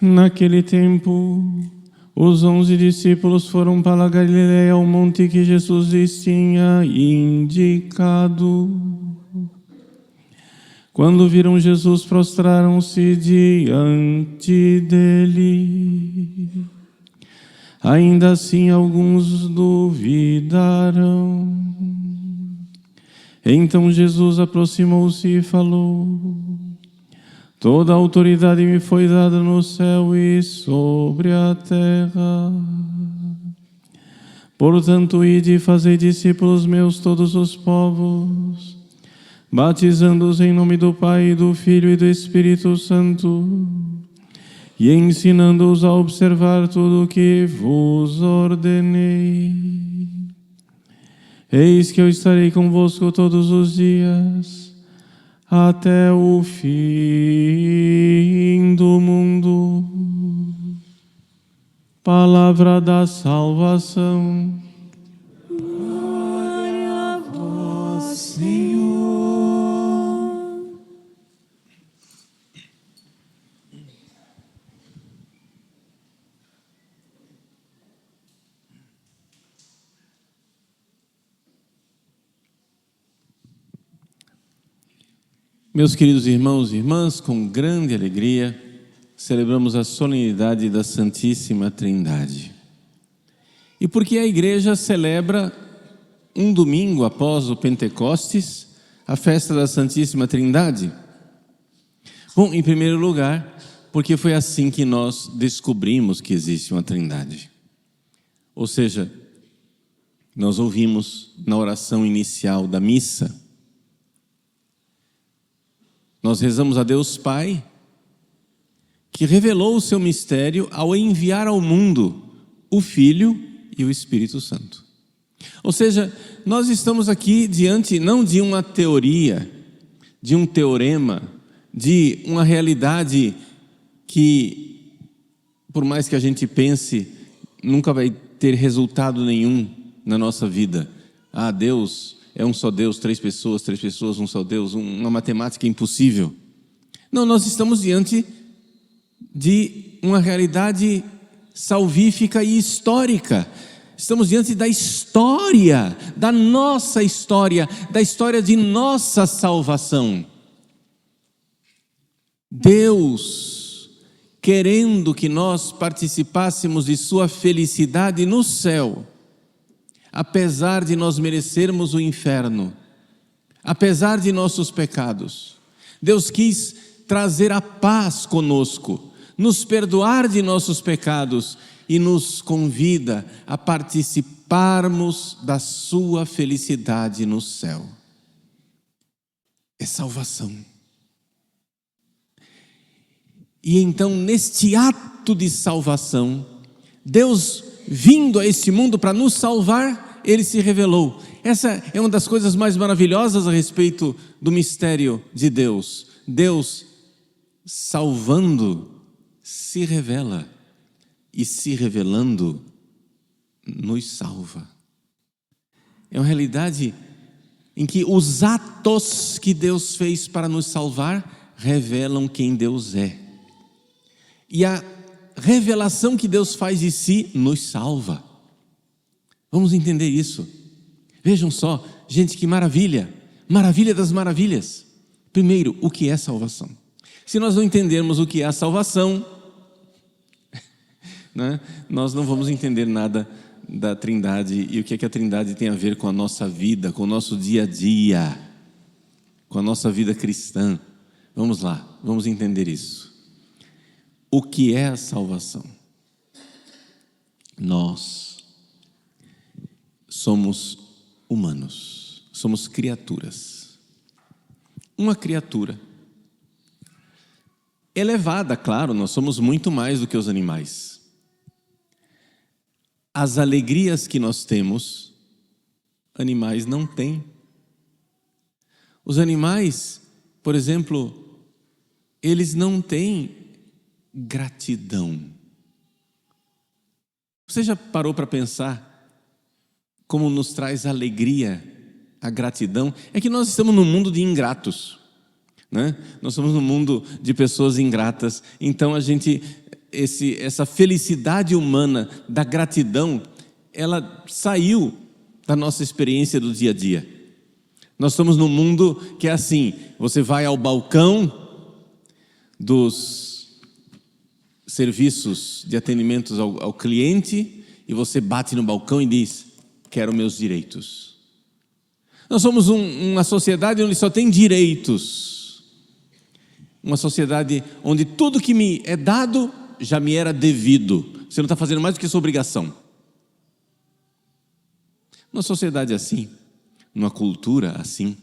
Naquele tempo, os 11 discípulos foram para a Galileia, ao monte que Jesus lhes tinha indicado. Quando viram Jesus, prostraram-se diante dele. Ainda assim, alguns duvidaram. Então Jesus aproximou-se e falou: toda a autoridade me foi dada no céu e sobre a terra. Portanto, ide e fazei discípulos meus todos os povos, batizando-os em nome do Pai, do Filho e do Espírito Santo, e ensinando-os a observar tudo o que vos ordenei. Eis que eu estarei convosco todos os dias, até o fim do mundo. Palavra da salvação. Glória a vós, Senhor. Meus queridos irmãos e irmãs, com grande alegria, celebramos a solenidade da Santíssima Trindade. E por que a Igreja celebra um domingo após o Pentecostes, a festa da Santíssima Trindade? Bom, em primeiro lugar, porque foi assim que nós descobrimos que existe uma Trindade. Ou seja, nós ouvimos na oração inicial da missa, nós rezamos a Deus Pai, que revelou o seu mistério ao enviar ao mundo o Filho e o Espírito Santo. Ou seja, nós estamos aqui diante não de uma teoria, de um teorema, de uma realidade que, por mais que a gente pense, nunca vai ter resultado nenhum na nossa vida. Ah, Deus é um só Deus, três pessoas, um só Deus, uma matemática impossível. Não, nós estamos diante de uma realidade salvífica e histórica. Estamos diante da história, da nossa história, da história de nossa salvação. Deus, querendo que nós participássemos de sua felicidade no céu, apesar de nós merecermos o inferno, apesar de nossos pecados, Deus quis trazer a paz conosco, nos perdoar de nossos pecados e nos convida a participarmos da sua felicidade no céu. É salvação. E então, neste ato de salvação, Deus, vindo a este mundo para nos salvar, Ele se revelou. Essa é uma das coisas mais maravilhosas a respeito do mistério de Deus. Deus, salvando, se revela, e se revelando, nos salva. É uma realidade em que os atos que Deus fez para nos salvar revelam quem Deus é. E a revelação que Deus faz de si nos salva. Vamos entender isso. Vejam só, gente, que maravilha, maravilha das maravilhas. Primeiro, o que é salvação? Se nós não entendermos o que é a salvação, né, nós não vamos entender nada da Trindade e o que é que a Trindade tem a ver com a nossa vida, com o nosso dia a dia, com a nossa vida cristã. Vamos lá, vamos entender isso. O que é a salvação? Nós somos humanos, somos criaturas. Uma criatura elevada, claro, nós somos muito mais do que os animais. As alegrias que nós temos, animais não têm. Os animais, por exemplo, eles não têm gratidão. Você já parou para pensar como nos traz alegria a gratidão? É que nós estamos num mundo de ingratos, né? Nós estamos num mundo de pessoas ingratas, então a gente essa felicidade humana da gratidão, ela saiu da nossa experiência do dia a dia. Nós estamos num mundo que é assim, você vai ao balcão dos serviços de atendimentos ao cliente e você bate no balcão e diz, quero meus direitos. Nós somos uma sociedade onde só tem direitos. Uma sociedade onde tudo que me é dado já me era devido. Você não está fazendo mais do que sua obrigação. Numa sociedade assim, numa cultura assim,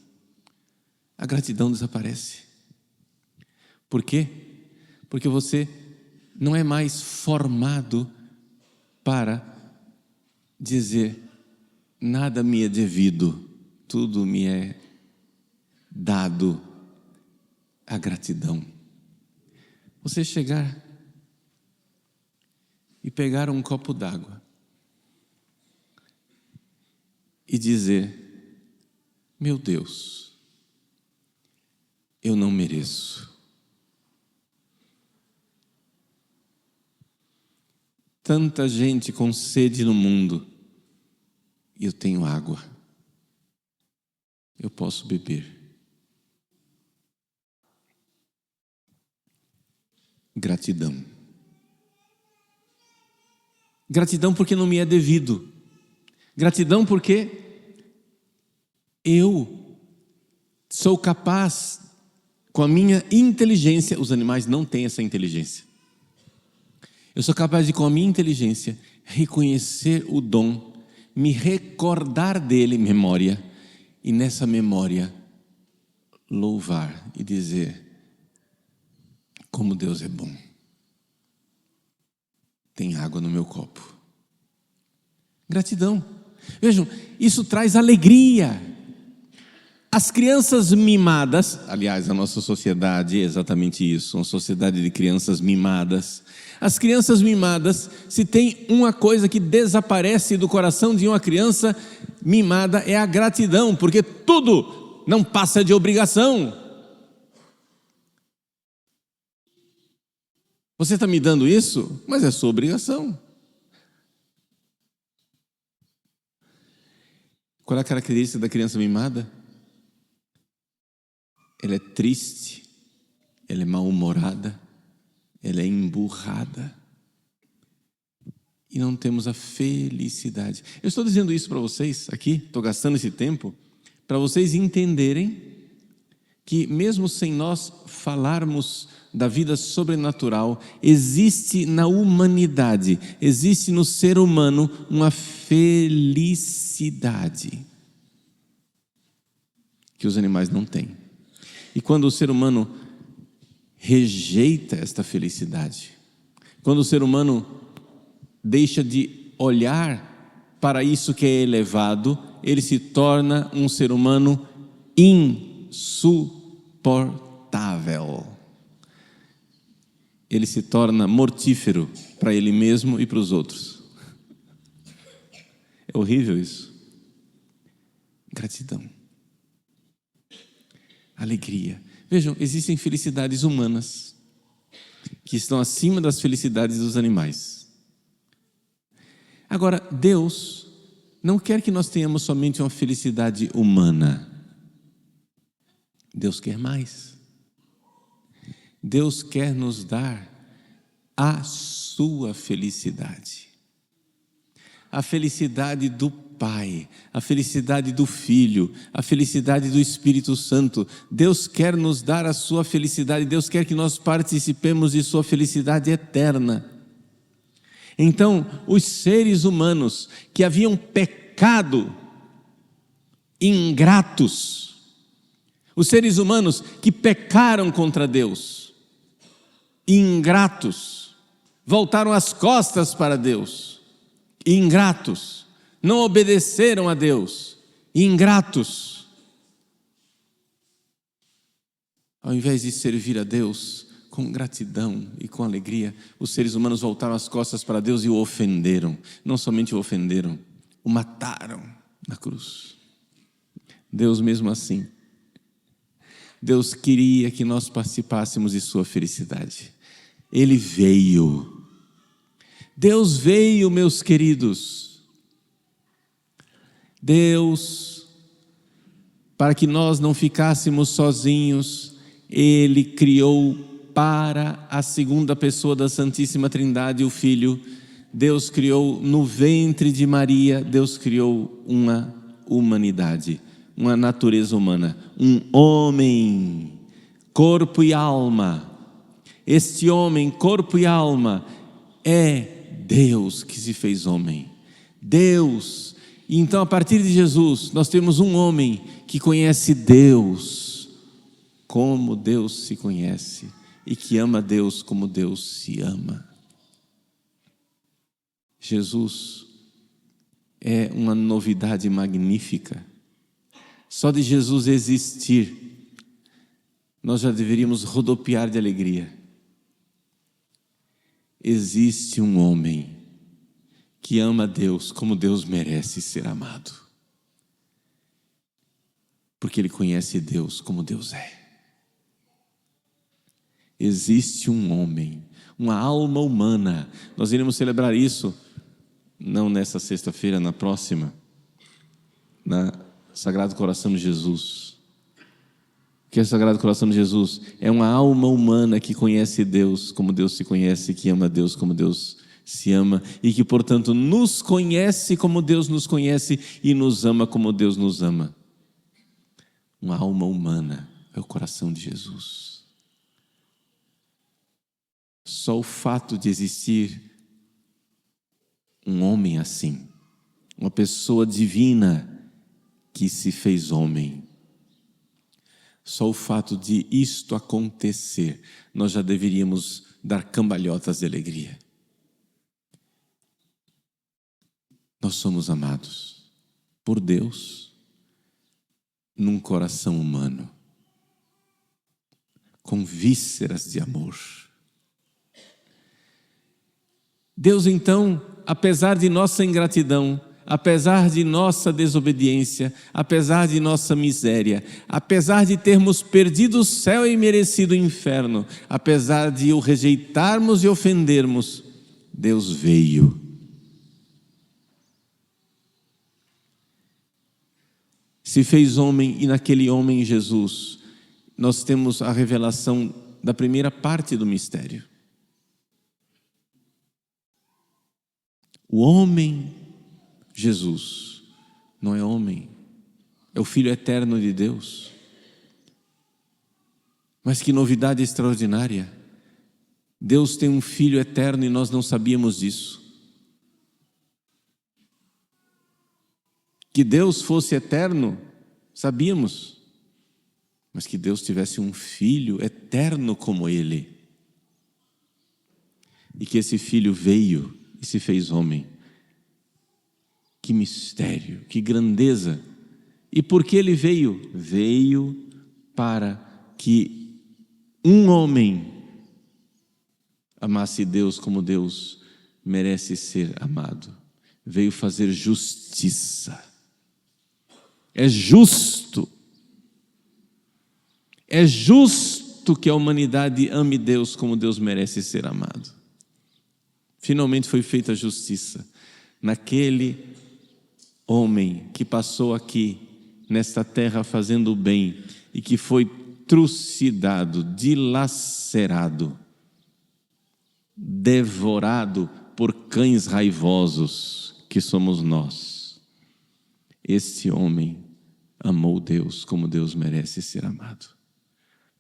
a gratidão desaparece. Por quê? Porque você não é mais formado para dizer, nada me é devido, tudo me é dado. A gratidão. Você chegar e pegar um copo d'água e dizer, meu Deus, eu não mereço. Tanta gente com sede no mundo e eu tenho água. Eu posso beber. Gratidão. Gratidão porque não me é devido. Gratidão porque eu sou capaz, com a minha inteligência, os animais não têm essa inteligência. Eu sou capaz de, com a minha inteligência, reconhecer o dom, me recordar dele, memória, e nessa memória, louvar e dizer, como Deus é bom. Tem água no meu copo. Gratidão. Vejam, isso traz alegria. As crianças mimadas, aliás, a nossa sociedade é exatamente isso, uma sociedade de crianças mimadas. As crianças mimadas, se tem uma coisa que desaparece do coração de uma criança mimada, é a gratidão, porque tudo não passa de obrigação. Você está me dando isso, mas é sua obrigação. Qual é a característica da criança mimada? Ela é triste, ela é mal-humorada, ela é emburrada. E não temos a felicidade. Eu estou dizendo isso para vocês aqui, estou gastando esse tempo, para vocês entenderem que mesmo sem nós falarmos da vida sobrenatural, existe na humanidade, existe no ser humano uma felicidade que os animais não têm. E quando o ser humano rejeita esta felicidade, quando o ser humano deixa de olhar para isso que é elevado, ele se torna um ser humano insuportável. Ele se torna mortífero para ele mesmo e para os outros. É horrível isso. Gratidão. Alegria. Vejam, existem felicidades humanas que estão acima das felicidades dos animais. Agora, Deus não quer que nós tenhamos somente uma felicidade humana. Deus quer mais. Deus quer nos dar a sua felicidade. A felicidade do Pai, a felicidade do Filho, a felicidade do Espírito Santo. Deus quer nos dar a sua felicidade, Deus quer que nós participemos de sua felicidade eterna. Então, os seres humanos que haviam pecado, ingratos, os seres humanos que pecaram contra Deus, ingratos, voltaram as costas para Deus, ingratos, não obedeceram a Deus, ingratos. Ao invés de servir a Deus com gratidão e com alegria, os seres humanos voltaram as costas para Deus e o ofenderam. Não somente o ofenderam, o mataram na cruz. Deus mesmo assim, Deus queria que nós participássemos de sua felicidade. Ele veio Deus veio, meus queridos. Deus, para que nós não ficássemos sozinhos, Ele criou para a segunda pessoa da Santíssima Trindade, o Filho. Deus criou no ventre de Maria, Deus criou uma humanidade, uma natureza humana, um homem, corpo e alma. Este homem, corpo e alma, é Deus que se fez homem. Deus. E então, a partir de Jesus, nós temos um homem que conhece Deus como Deus se conhece e que ama Deus como Deus se ama. Jesus é uma novidade magnífica. Só de Jesus existir, nós já deveríamos rodopiar de alegria. Existe um homem que ama Deus como Deus merece ser amado, porque ele conhece Deus como Deus é. Existe um homem, uma alma humana. Nós iremos celebrar isso, não nessa sexta-feira, na próxima, na Sagrado Coração de Jesus. O que é o Sagrado Coração de Jesus? É uma alma humana que conhece Deus como Deus se conhece, que ama Deus como Deus se ama e que, portanto, nos conhece como Deus nos conhece e nos ama como Deus nos ama. Uma alma humana é o coração de Jesus. Só o fato de existir um homem assim, uma pessoa divina que se fez homem, só o fato de isto acontecer, nós já deveríamos dar cambalhotas de alegria. Nós somos amados por Deus num coração humano, com vísceras de amor. Deus, então, apesar de nossa ingratidão, apesar de nossa desobediência, apesar de nossa miséria, apesar de termos perdido o céu e merecido o inferno, apesar de o rejeitarmos e ofendermos, Deus veio. Se fez homem e naquele homem Jesus, nós temos a revelação da primeira parte do mistério. O homem Jesus não é homem, é o Filho eterno de Deus. Mas que novidade extraordinária! Deus tem um Filho eterno e nós não sabíamos disso. Que Deus fosse eterno, sabíamos, mas que Deus tivesse um Filho eterno como Ele. E que esse Filho veio e se fez homem. Que mistério, que grandeza! E por que Ele veio? Veio para que um homem amasse Deus como Deus merece ser amado. Veio fazer justiça. É justo que a humanidade ame Deus como Deus merece ser amado. Finalmente foi feita a justiça naquele homem que passou aqui nesta terra fazendo o bem e que foi trucidado, dilacerado, devorado por cães raivosos que somos nós. Este homem amou Deus como Deus merece ser amado.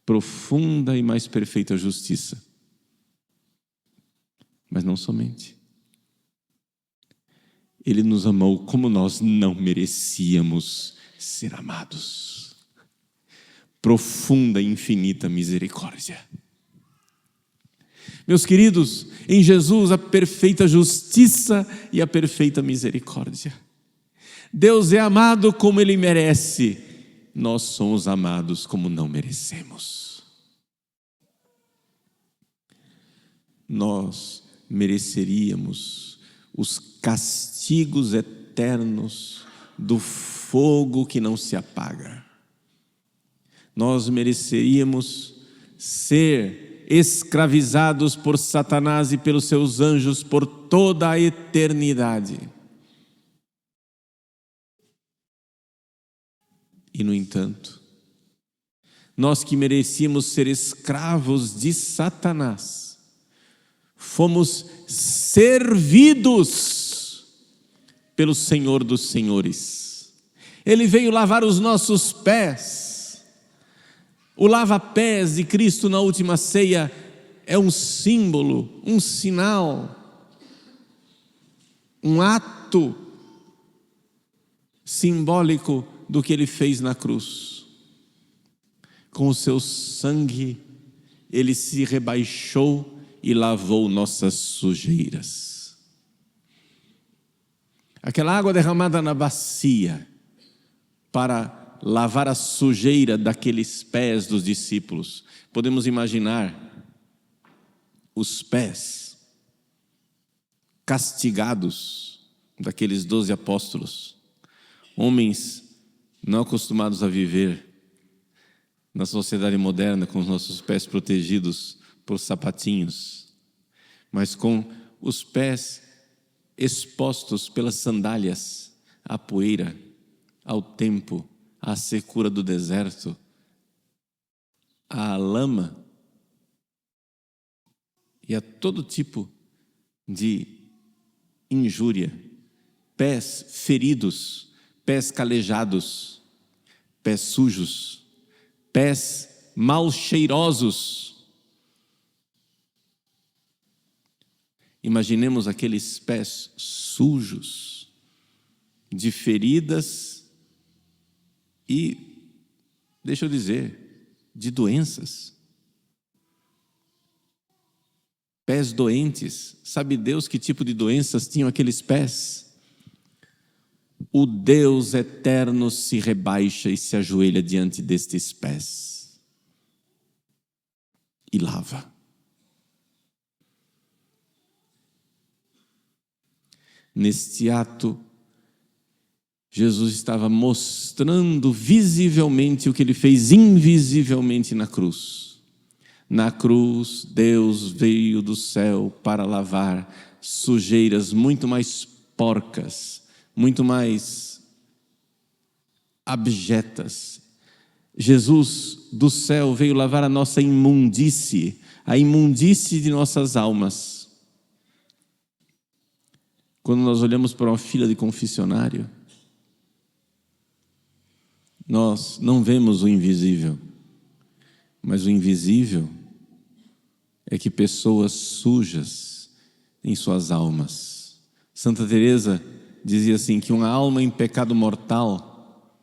Profunda e mais perfeita justiça. Mas não somente. Ele nos amou como nós não merecíamos ser amados. Profunda e infinita misericórdia. Meus queridos, em Jesus a perfeita justiça e a perfeita misericórdia. Deus é amado como Ele merece. Nós somos amados como não merecemos. Nós mereceríamos os castigos eternos do fogo que não se apaga. Nós mereceríamos ser escravizados por Satanás e pelos seus anjos por toda a eternidade. E, no entanto, nós que merecíamos ser escravos de Satanás, fomos servidos pelo Senhor dos Senhores. Ele veio lavar os nossos pés. O lava-pés de Cristo na última ceia é um símbolo, um sinal, um ato simbólico do que Ele fez na cruz. Com o seu sangue, Ele se rebaixou e lavou nossas sujeiras. Aquela água derramada na bacia para lavar a sujeira daqueles pés dos discípulos. Podemos imaginar os pés castigados daqueles 12 apóstolos, homens não acostumados a viver na sociedade moderna com os nossos pés protegidos por sapatinhos, mas com os pés expostos pelas sandálias à poeira, ao tempo, à secura do deserto, à lama e a todo tipo de injúria, pés feridos, pés calejados, pés sujos, pés mal cheirosos. Imaginemos aqueles pés sujos, de feridas e, deixa eu dizer, de doenças. Pés doentes. Sabe Deus que tipo de doenças tinham aqueles pés? O Deus eterno se rebaixa e se ajoelha diante destes pés e lava. Neste ato, Jesus estava mostrando visivelmente o que Ele fez invisivelmente na cruz. Na cruz, Deus veio do céu para lavar sujeiras muito mais porcas, muito mais abjetas. Jesus do céu veio lavar a nossa imundície, a imundície de nossas almas. Quando nós olhamos para uma fila de confessionário, nós não vemos o invisível, mas o invisível é que pessoas sujas em suas almas. Santa Teresa dizia assim, que uma alma em pecado mortal,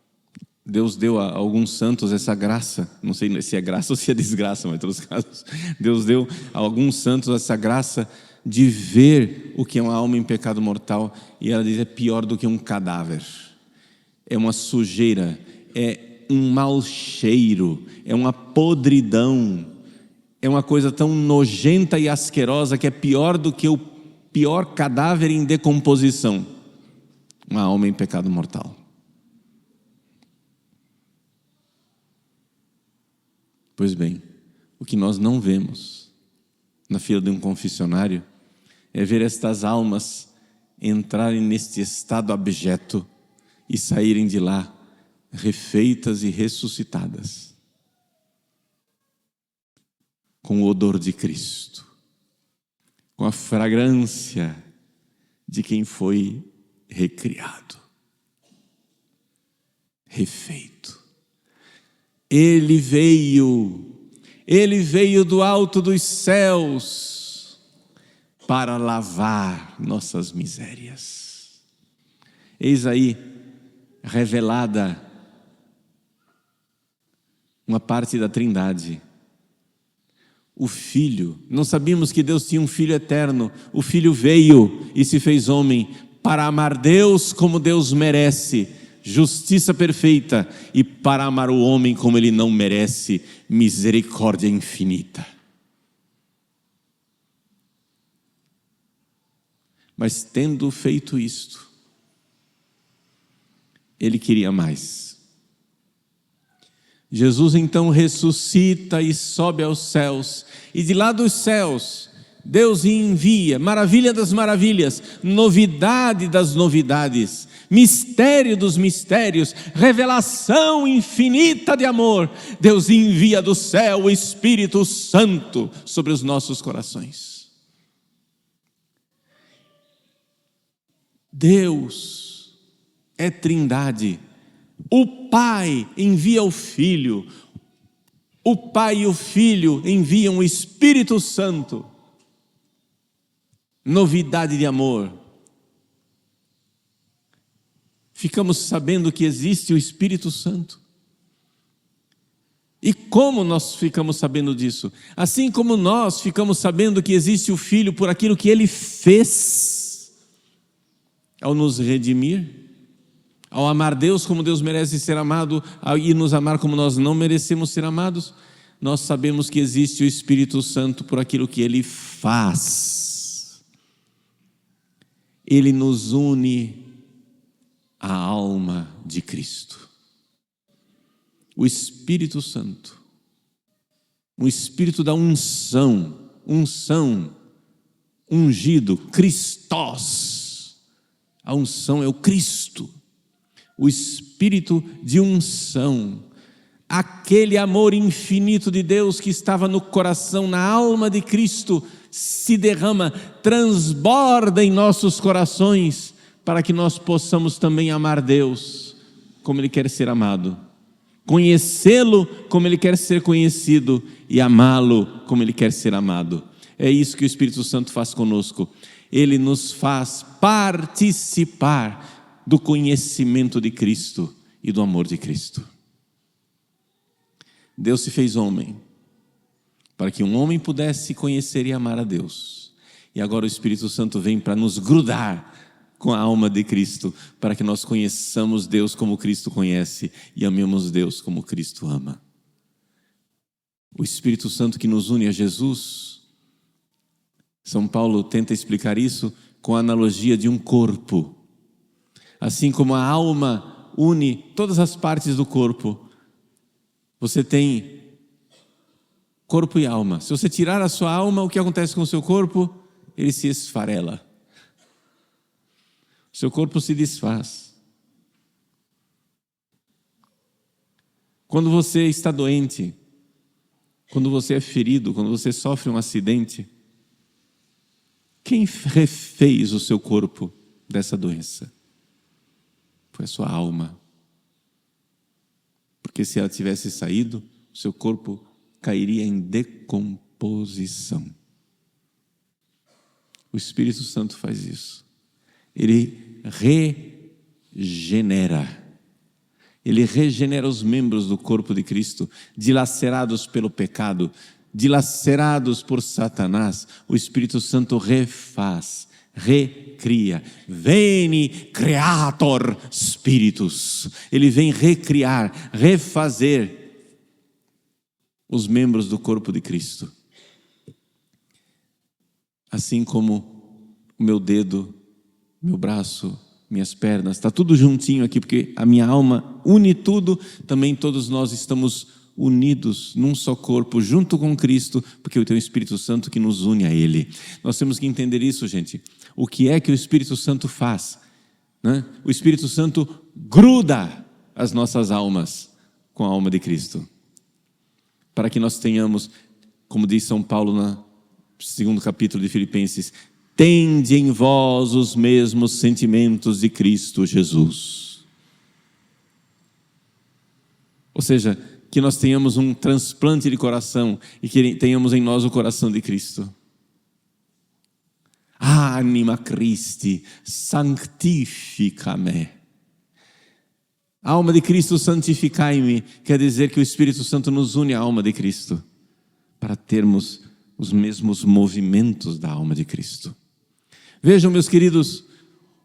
Deus deu a alguns santos essa graça, não sei se é graça ou se é desgraça, mas em todos os casos, Deus deu a alguns santos essa graça de ver o que é uma alma em pecado mortal, e ela diz, é pior do que um cadáver, é uma sujeira, é um mau cheiro, é uma podridão, é uma coisa tão nojenta e asquerosa que é pior do que o pior cadáver em decomposição, uma alma em pecado mortal. Pois bem, o que nós não vemos na fila de um confessionário é ver estas almas entrarem neste estado abjeto e saírem de lá refeitas e ressuscitadas, com o odor de Cristo, com a fragrância de quem foi recriado, refeito. Ele veio do alto dos céus para lavar nossas misérias. Eis aí revelada uma parte da Trindade. O Filho, não sabíamos que Deus tinha um Filho eterno, o Filho veio e se fez homem para amar Deus como Deus merece, justiça perfeita, e para amar o homem como ele não merece, misericórdia infinita. Mas tendo feito isto, Ele queria mais. Jesus então ressuscita e sobe aos céus, e de lá dos céus, Deus envia, maravilha das maravilhas, novidade das novidades, mistério dos mistérios, revelação infinita de amor. Deus envia do céu o Espírito Santo sobre os nossos corações. Deus é Trindade. O Pai envia o Filho, o Pai e o Filho enviam o Espírito Santo. Novidade de amor. Ficamos sabendo que existe o Espírito Santo. E como nós ficamos sabendo disso? Assim como nós ficamos sabendo que existe o Filho por aquilo que Ele fez, ao nos redimir, ao amar Deus como Deus merece ser amado, e nos amar como nós não merecemos ser amados, nós sabemos que existe o Espírito Santo por aquilo que Ele faz. Ele nos une à alma de Cristo. O Espírito Santo, o Espírito da unção, ungido, Christos. A unção é o Cristo, o Espírito de unção, aquele amor infinito de Deus que estava no coração, na alma de Cristo, se derrama, transborda em nossos corações, para que nós possamos também amar Deus como Ele quer ser amado, conhecê-lo como Ele quer ser conhecido e amá-lo como Ele quer ser amado. É isso que o Espírito Santo faz conosco. Ele nos faz participar do conhecimento de Cristo e do amor de Cristo. Deus se fez homem para que um homem pudesse conhecer e amar a Deus. E agora o Espírito Santo vem para nos grudar com a alma de Cristo, para que nós conheçamos Deus como Cristo conhece e amemos Deus como Cristo ama. O Espírito Santo que nos une a Jesus, São Paulo tenta explicar isso com a analogia de um corpo. Assim como a alma une todas as partes do corpo, você tem corpo e alma. Se você tirar a sua alma, o que acontece com o seu corpo? Ele se esfarela. O seu corpo se desfaz. Quando você está doente, quando você é ferido, quando você sofre um acidente, quem refez o seu corpo dessa doença? Foi a sua alma. Porque se ela tivesse saído, o seu corpo cairia em decomposição. O Espírito Santo faz isso. Ele regenera. Ele regenera os membros do corpo de Cristo, dilacerados pelo pecado, dilacerados por Satanás. O Espírito Santo refaz, recria. Veni Creator Spiritus. Ele vem recriar, refazer os membros do corpo de Cristo. Assim como o meu dedo, meu braço, minhas pernas, está tudo juntinho aqui, porque a minha alma une tudo, também todos nós estamos unidos num só corpo, junto com Cristo, porque eu tenho o Espírito Santo que nos une a Ele. Nós temos que entender isso, gente. O que é que o Espírito Santo faz? Né? O Espírito Santo gruda as nossas almas com a alma de Cristo, para que nós tenhamos, como diz São Paulo no segundo capítulo de Filipenses, tende em vós os mesmos sentimentos de Cristo Jesus. Ou seja, que nós tenhamos um transplante de coração e que tenhamos em nós o coração de Cristo. Anima Christi, sanctifica-me. Alma de Cristo, santificai-me. Quer dizer que o Espírito Santo nos une à alma de Cristo, para termos os mesmos movimentos da alma de Cristo. Vejam, meus queridos,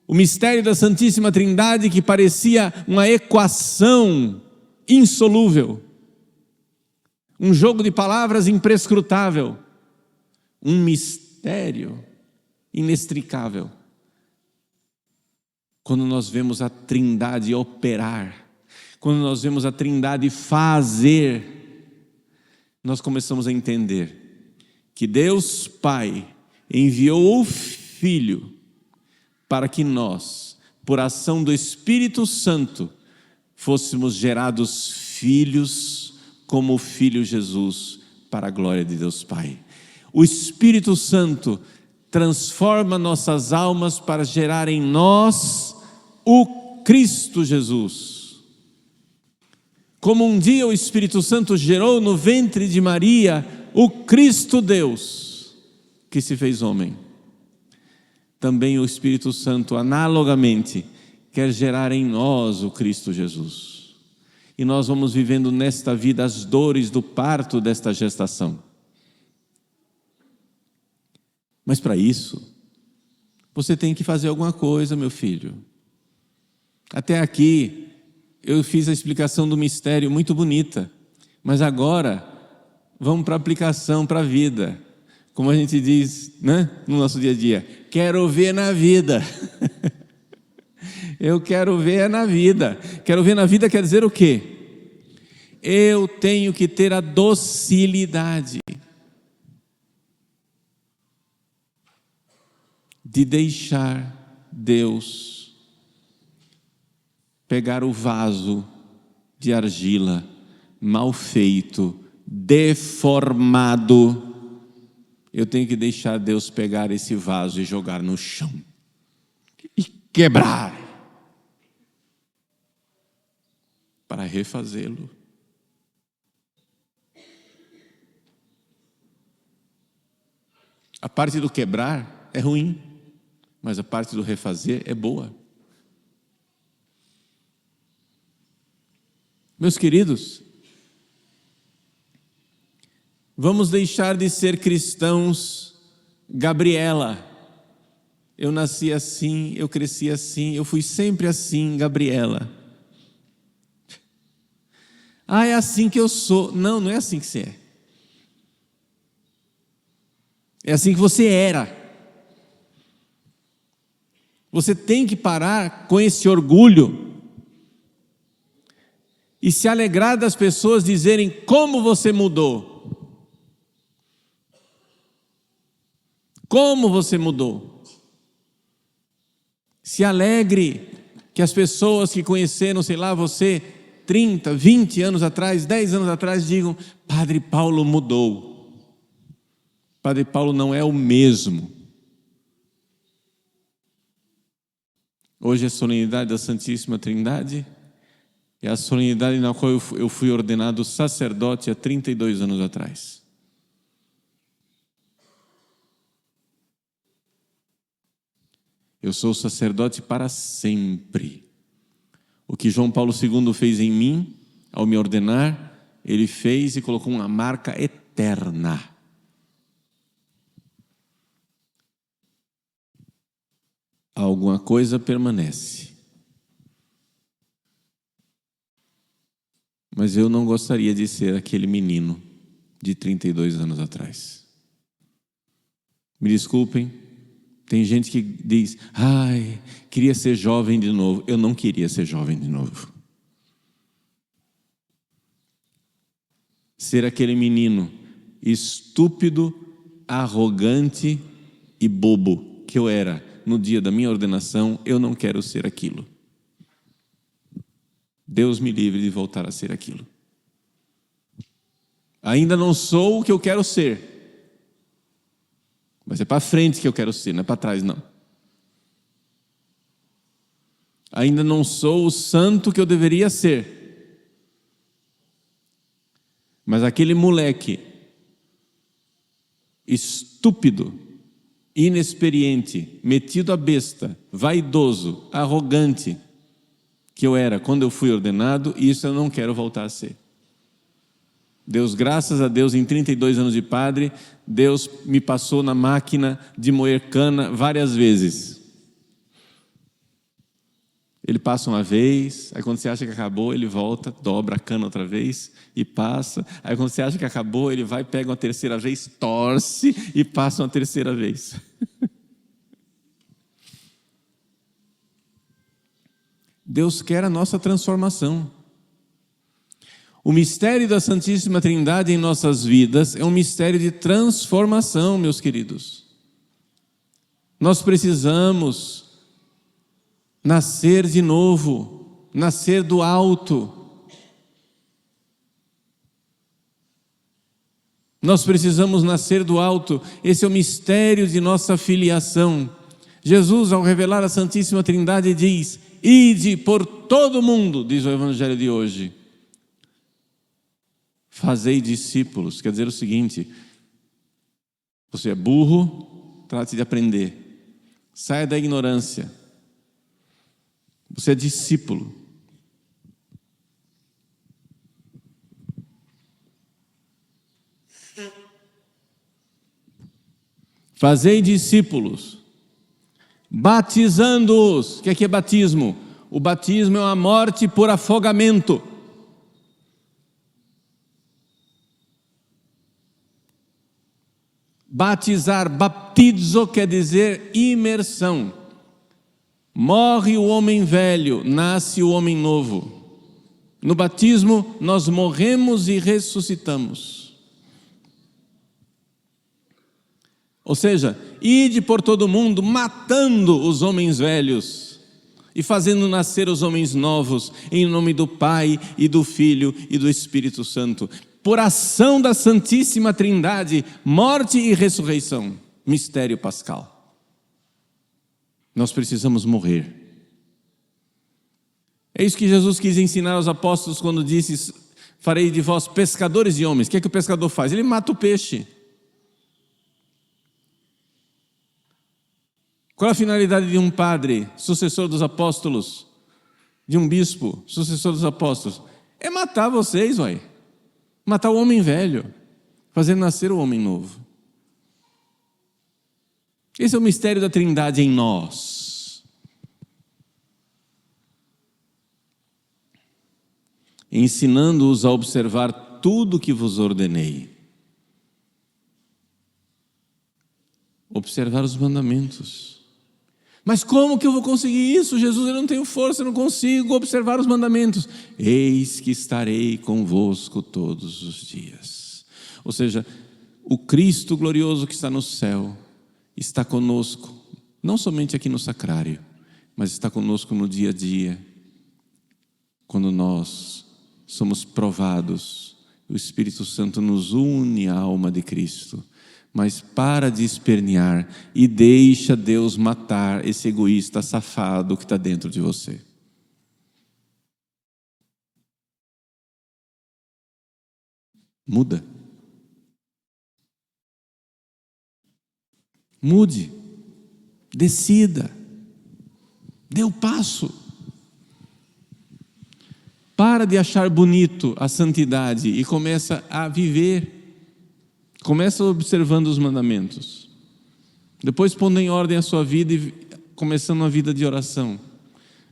o mistério da Santíssima Trindade, que parecia uma equação insolúvel, um jogo de palavras imprescrutável, um mistério inextricável. Quando nós vemos a Trindade operar, Quando nós vemos a Trindade fazer, nós começamos a entender que Deus Pai enviou o Filho para que nós, por ação do Espírito Santo, fôssemos gerados filhos como o Filho Jesus, para a glória de Deus Pai. O Espírito Santo transforma nossas almas para gerar em nós o Cristo Jesus. Como um dia o Espírito Santo gerou no ventre de Maria o Cristo Deus, que se fez homem, também o Espírito Santo, analogamente, quer gerar em nós o Cristo Jesus. E nós vamos vivendo nesta vida as dores do parto desta gestação. Mas para isso, você tem que fazer alguma coisa, meu filho. Até aqui, eu fiz a explicação do mistério muito bonita, mas agora vamos para a aplicação, para a vida. Como a gente diz, né, no nosso dia a dia, quero ver na vida. Eu quero ver na vida. Quero ver na vida quer dizer o quê? Eu tenho que ter a docilidade de deixar Deus pegar o vaso de argila mal feito, deformado. Eu tenho que deixar Deus pegar esse vaso e jogar no chão e quebrar para refazê-lo. A parte do quebrar é ruim, mas a parte do refazer é boa. Meus queridos, vamos deixar de ser cristãos Gabriela. Eu nasci assim, eu cresci assim, eu fui sempre assim, Gabriela. Ah, é assim que eu sou. Não, não é assim que você é. É assim que você era. Você tem que parar com esse orgulho e se alegrar das pessoas dizerem como você mudou. Como você mudou. Se alegre que as pessoas que conheceram, sei lá, você 30, 20 anos atrás, 10 anos atrás, digam, Padre Paulo mudou. Padre Paulo não é o mesmo. Hoje é a solenidade da Santíssima Trindade, é a solenidade na qual eu fui ordenado sacerdote há 32 anos atrás. Eu sou sacerdote para sempre. O que João Paulo II fez em mim, ao me ordenar, ele fez e colocou uma marca eterna. Alguma coisa permanece. Mas eu não gostaria de ser aquele menino de 32 anos atrás. Me desculpem, tem gente que diz, ai, queria ser jovem de novo. Eu não queria ser jovem de novo. Ser aquele menino estúpido, arrogante e bobo que eu era no dia da minha ordenação, eu não quero ser aquilo. Deus me livre de voltar a ser aquilo. Ainda não sou o que eu quero ser, mas é para frente que eu quero ser, não é para trás não. Ainda não sou o santo que eu deveria ser, mas aquele moleque estúpido, inexperiente, metido a besta, vaidoso, arrogante, que eu era quando eu fui ordenado, isso eu não quero voltar a ser. Deus, graças a Deus, em 32 anos de padre, Deus me passou na máquina de moer cana várias vezes. Ele passa uma vez, aí quando você acha que acabou, ele volta, dobra a cana outra vez e passa. Aí quando você acha que acabou, ele vai, pega uma terceira vez, torce e passa uma terceira vez. Deus quer a nossa transformação. O mistério da Santíssima Trindade em nossas vidas é um mistério de transformação, meus queridos. Nós precisamos nascer de novo, nascer do alto. Nós precisamos nascer do alto. Esse é o mistério de nossa filiação. Jesus, ao revelar a Santíssima Trindade, diz: ide por todo o mundo, diz o Evangelho de hoje. Fazei discípulos, quer dizer o seguinte: você é burro, trate de aprender. Saia da ignorância. Você é discípulo. Fazei discípulos, batizando-os. O que é batismo? O batismo é uma morte por afogamento. Batizar, baptizo, quer dizer imersão. Morre o homem velho, nasce o homem novo. No batismo, nós morremos e ressuscitamos. Ou seja, ide por todo mundo matando os homens velhos e fazendo nascer os homens novos, em nome do Pai e do Filho e do Espírito Santo. Por ação da Santíssima Trindade, morte e ressurreição, mistério pascal. Nós precisamos morrer. É isso que Jesus quis ensinar aos apóstolos quando disse: farei de vós pescadores de homens. O que é que o pescador faz? Ele mata o peixe. Qual é a finalidade de um padre, sucessor dos apóstolos? De um bispo, sucessor dos apóstolos? É matar vocês, uai. Matar o homem velho, fazer nascer o homem novo. Esse é o mistério da Trindade em nós. Ensinando-os a observar tudo o que vos ordenei. Observar os mandamentos. Mas como que eu vou conseguir isso, Jesus? Eu não tenho força, eu não consigo observar os mandamentos. Eis que estarei convosco todos os dias. Ou seja, o Cristo glorioso que está no céu está conosco, não somente aqui no sacrário, mas está conosco no dia a dia. Quando nós somos provados, o Espírito Santo nos une à alma de Cristo. Mas para de espernear e deixa Deus matar esse egoísta safado que está dentro de você. Muda. Mude. Decida. Dê o passo. Para de achar bonito a santidade e começa a viver. Começa observando os mandamentos. Depois pondo em ordem a sua vida e começando uma vida de oração.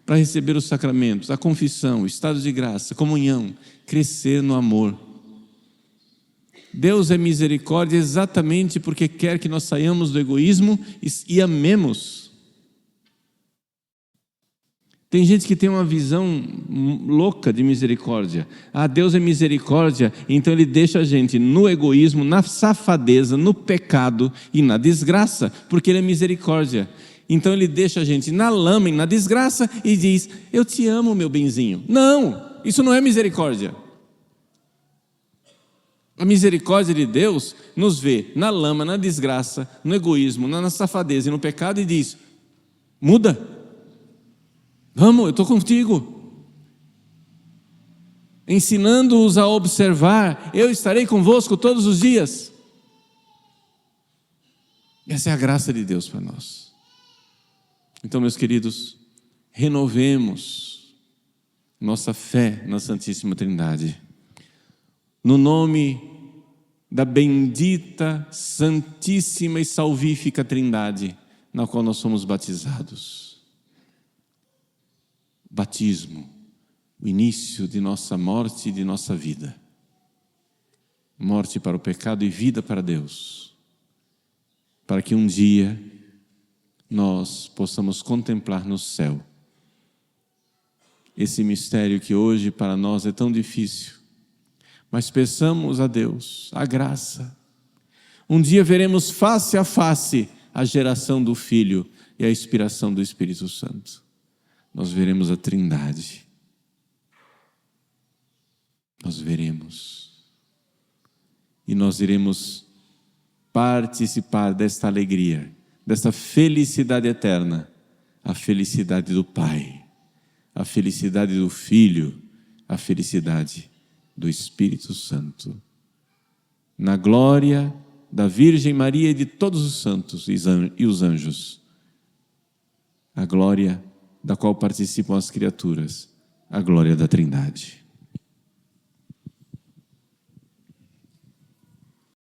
Para receber os sacramentos, a confissão, o estado de graça, comunhão, crescer no amor. Deus é misericórdia exatamente porque quer que nós saiamos do egoísmo e amemos. Tem gente que tem uma visão louca de misericórdia. Ah, Deus é misericórdia, então Ele deixa a gente no egoísmo, na safadeza, no pecado e na desgraça, porque Ele é misericórdia. Então Ele deixa a gente na lama e na desgraça e diz: eu te amo, meu benzinho. Não, isso não é misericórdia. A misericórdia de Deus nos vê na lama, na desgraça, no egoísmo, na safadeza e no pecado e diz: muda. Vamos, eu estou contigo. Ensinando-os a observar, eu estarei convosco todos os dias. Essa é a graça de Deus para nós. Então, meus queridos, renovemos nossa fé na Santíssima Trindade. No nome da bendita, santíssima e salvífica Trindade, na qual nós somos batizados. Batismo, o início de nossa morte e de nossa vida. Morte para o pecado e vida para Deus. Para que um dia nós possamos contemplar no céu esse mistério que hoje para nós é tão difícil, Mas peçamos a Deus a graça. Um dia veremos face a face a geração do Filho e a inspiração do Espírito Santo. Nós veremos a Trindade. Nós veremos. E nós iremos participar desta alegria, desta felicidade eterna, a felicidade do Pai, a felicidade do Filho, a felicidade do Espírito Santo. Na glória da Virgem Maria e de todos os santos e os anjos, a glória da qual participam as criaturas, a glória da Trindade.